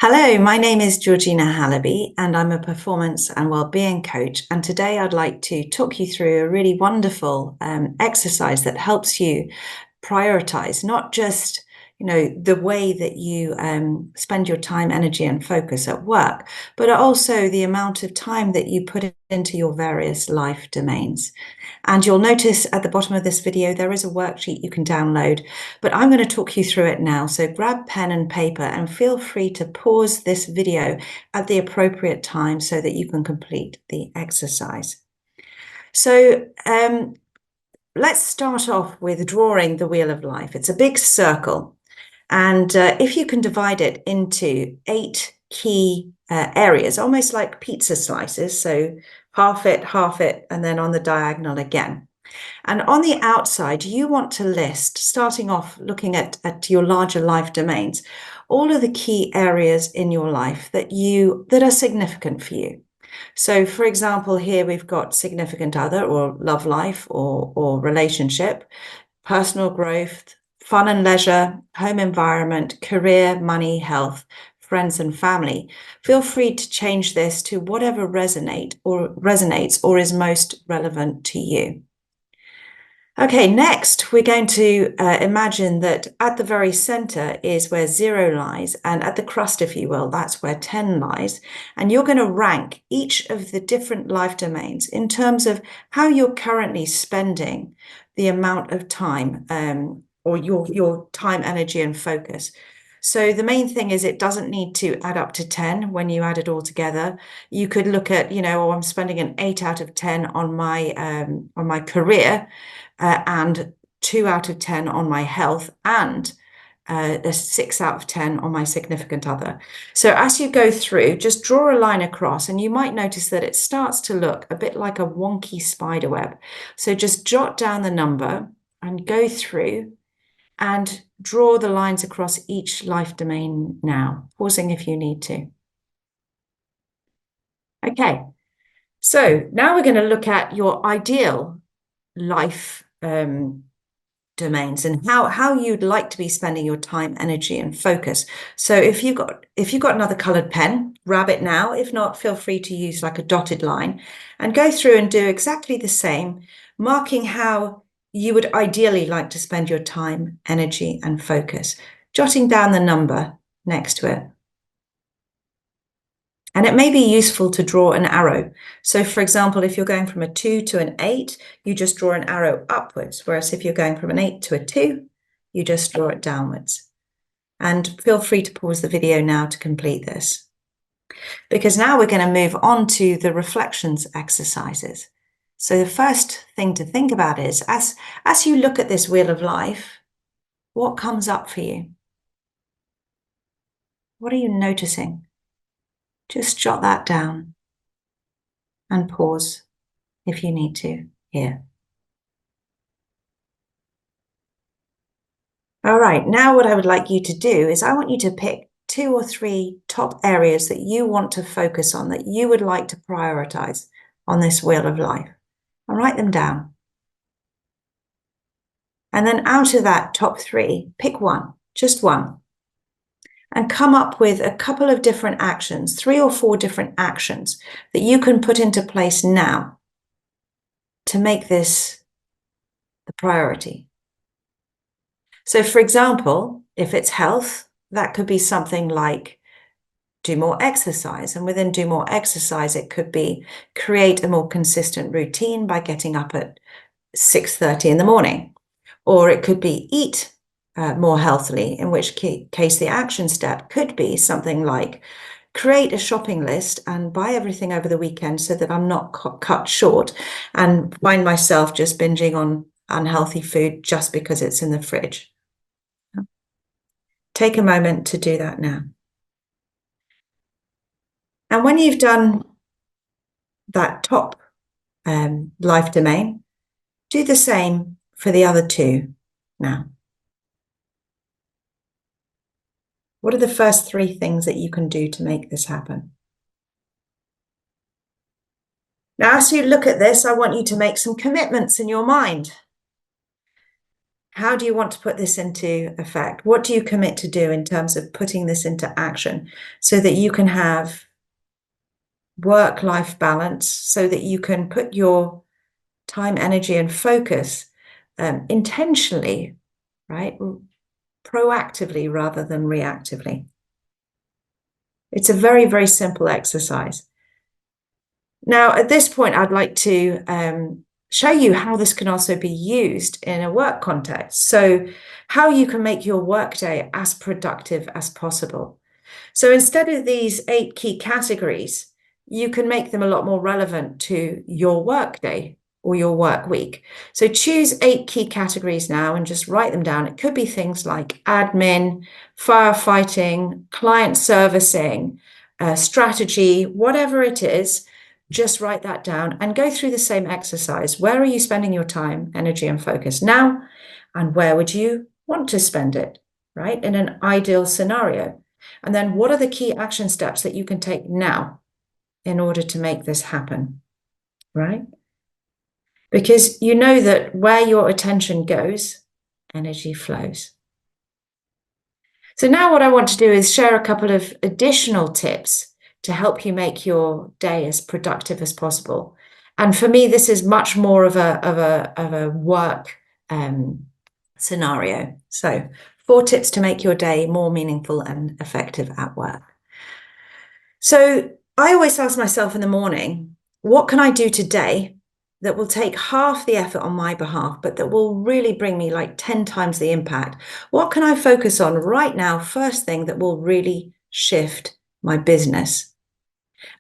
Hello, my name is Georgina Halabi, and I'm a performance and wellbeing coach. And today I'd like to talk you through a really wonderful exercise that helps you prioritize not just the way that you spend your time, energy, and focus at work, but also the amount of time that you put into your various life domains. And you'll notice at the bottom of this video, there is a worksheet you can download, but I'm going to talk you through it now. So grab pen and paper and feel free to pause this video at the appropriate time so that you can complete the exercise. So let's start off with drawing the wheel of life. It's a big circle. And if you can divide it into 8 key areas, almost like pizza slices, so half it, and then on the diagonal again. And on the outside, you want to list, starting off looking at your larger life domains, all of the key areas in your life that are significant for you. So, for example, here we've got significant other or love life or relationship, personal growth, fun and leisure, home environment, career, money, health, friends and family. Feel free to change this to whatever resonates or is most relevant to you. Okay, next we're going to imagine that at the very center is where 0 lies, and at the crust, if you will, that's where 10 lies. And you're going to rank each of the different life domains in terms of how you're currently spending the amount of time or your time, energy, and focus. So the main thing is it doesn't need to add up to 10 when you add it all together. You could look at, I'm spending an 8 out of 10 on my career, and 2 out of 10 on my health, and a 6 out of 10 on my significant other. So as you go through, just draw a line across, and you might notice that it starts to look a bit like a wonky spider web. So just jot down the number and go through and draw the lines across each life domain now, pausing if you need to. Okay, so now we're going to look at your ideal life domains and how you'd like to be spending your time, energy, and focus. So if you've got another colored pen, grab it now. If not, feel free to use like a dotted line and go through and do exactly the same, marking how you would ideally like to spend your time, energy, and focus, jotting down the number next to it. And it may be useful to draw an arrow. So for example, if you're going from a 2 to an 8, you just draw an arrow upwards. Whereas if you're going from an 8 to a 2, you just draw it downwards. And feel free to pause the video now to complete this. Because now we're going to move on to the reflections exercises. So the first thing to think about is, as you look at this wheel of life, what comes up for you? What are you noticing? Just jot that down and pause if you need to here. All right, now what I would like you to do is I want you to pick 2 or 3 top areas that you want to focus on, that you would like to prioritize on this wheel of life, and write them down. And then out of that top 3, pick one, just one, and come up with a couple of different actions, 3 or 4 different actions that you can put into place now to make this the priority. So for example, if it's health, that could be something like do more exercise. And within do more exercise, it could be create a more consistent routine by getting up at 6:30 in the morning. Or it could be eat more healthily, in which case the action step could be something like create a shopping list and buy everything over the weekend so that I'm not cut short and find myself just binging on unhealthy food just because it's in the fridge. Take a moment to do that now. And when you've done that top life domain, do the same for the other 2 now. What are the first 3 things that you can do to make this happen? Now, as you look at this, I want you to make some commitments in your mind. How do you want to put this into effect? What do you commit to do in terms of putting this into action so that you can have work-life balance, so that you can put your time, energy, and focus intentionally, right? Proactively rather than reactively. It's a very, very simple exercise. Now, at this point, I'd like to show you how this can also be used in a work context. So how you can make your workday as productive as possible. So instead of these 8 key categories, you can make them a lot more relevant to your workday or your work week. So choose 8 key categories now and just write them down. It could be things like admin, firefighting, client servicing, strategy, whatever it is. Just write that down and go through the same exercise. Where are you spending your time, energy, and focus now? And where would you want to spend it, right? In an ideal scenario. And then what are the key action steps that you can take now in order to make this happen, right? Because you know that where your attention goes, energy flows. So now what I want to do is share a couple of additional tips to help you make your day as productive as possible. And for me, this is much more of a work scenario. So 4 tips to make your day more meaningful and effective at work. So I always ask myself in the morning, what can I do today that will take half the effort on my behalf, but that will really bring me like 10 times the impact? What can I focus on right now, first thing, that will really shift my business?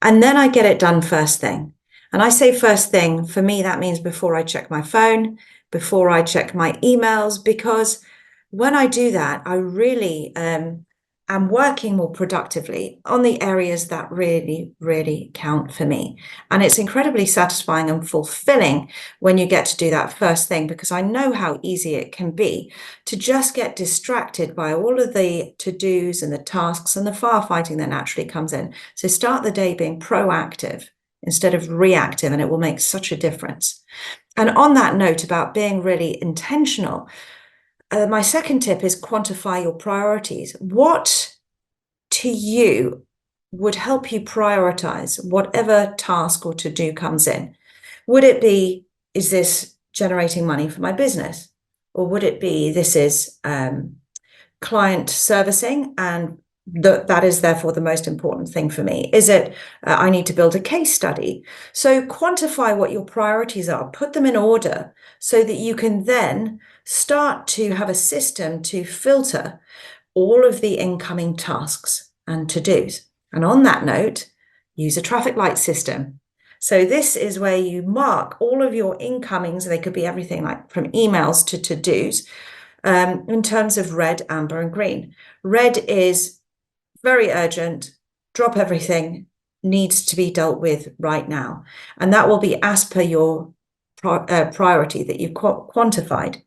And then I get it done first thing. And I say first thing, for me, that means before I check my phone, before I check my emails, because when I do that, I really am working more productively on the areas that really, really count for me. And it's incredibly satisfying and fulfilling when you get to do that first thing, because I know how easy it can be to just get distracted by all of the to-dos and the tasks and the firefighting that naturally comes in. So start the day being proactive instead of reactive, and it will make such a difference. And on that note about being really intentional, my second tip is quantify your priorities. What to you would help you prioritize whatever task or to-do comes in? Would it be, is this generating money for my business? Or would it be, this is client servicing and that is therefore the most important thing for me? Is it, I need to build a case study? So quantify what your priorities are, put them in order so that you can then start to have a system to filter all of the incoming tasks and to-dos. And on that note, use a traffic light system. So this is where you mark all of your incomings. They could be everything like from emails to to-dos in terms of red, amber, and green. Red is very urgent, drop everything, needs to be dealt with right now. And that will be as per your priority that you've quantified.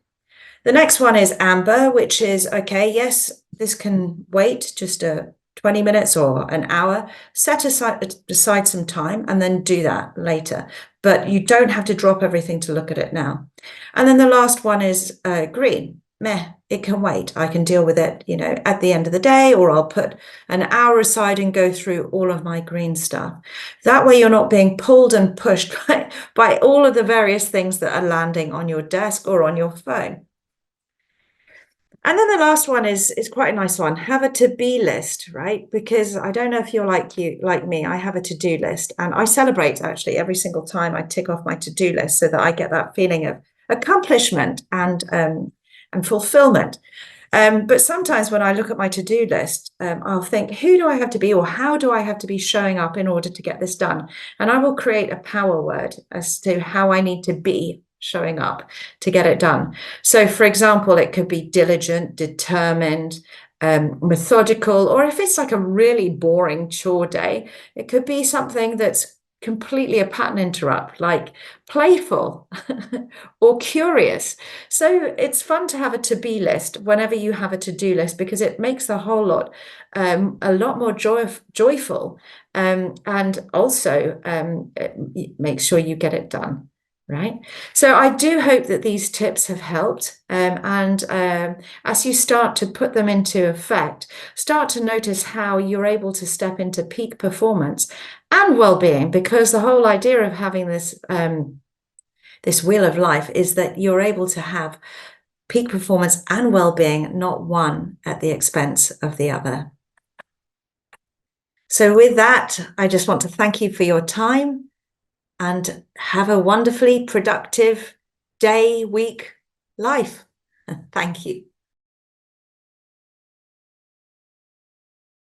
The next one is amber, which is, okay, yes, this can wait just 20 minutes or an hour. Set aside some time and then do that later. But you don't have to drop everything to look at it now. And then the last one is green. Meh, it can wait. I can deal with it, at the end of the day, or I'll put an hour aside and go through all of my green stuff. That way you're not being pulled and pushed by all of the various things that are landing on your desk or on your phone. And then the last one is quite a nice one. Have a to-be list, right? Because I don't know if you're like me, I have a to-do list, and I celebrate actually every single time I tick off my to-do list so that I get that feeling of accomplishment and fulfillment. But sometimes when I look at my to-do list, I'll think, who do I have to be, or how do I have to be showing up in order to get this done? And I will create a power word as to how I need to be showing up to get it done. So for example, it could be diligent, determined, methodical, or if it's like a really boring chore day, it could be something that's completely a pattern interrupt, like playful or curious. So it's fun to have a to-be list whenever you have a to-do list, because it makes the whole lot a lot more joyful, and also make sure you get it done. Right. So I do hope that these tips have helped. And as you start to put them into effect, start to notice how you're able to step into peak performance and well-being, because the whole idea of having this wheel of life is that you're able to have peak performance and well-being, not one at the expense of the other. So with that, I just want to thank you for your time and have a wonderfully productive day, week, life. Thank you.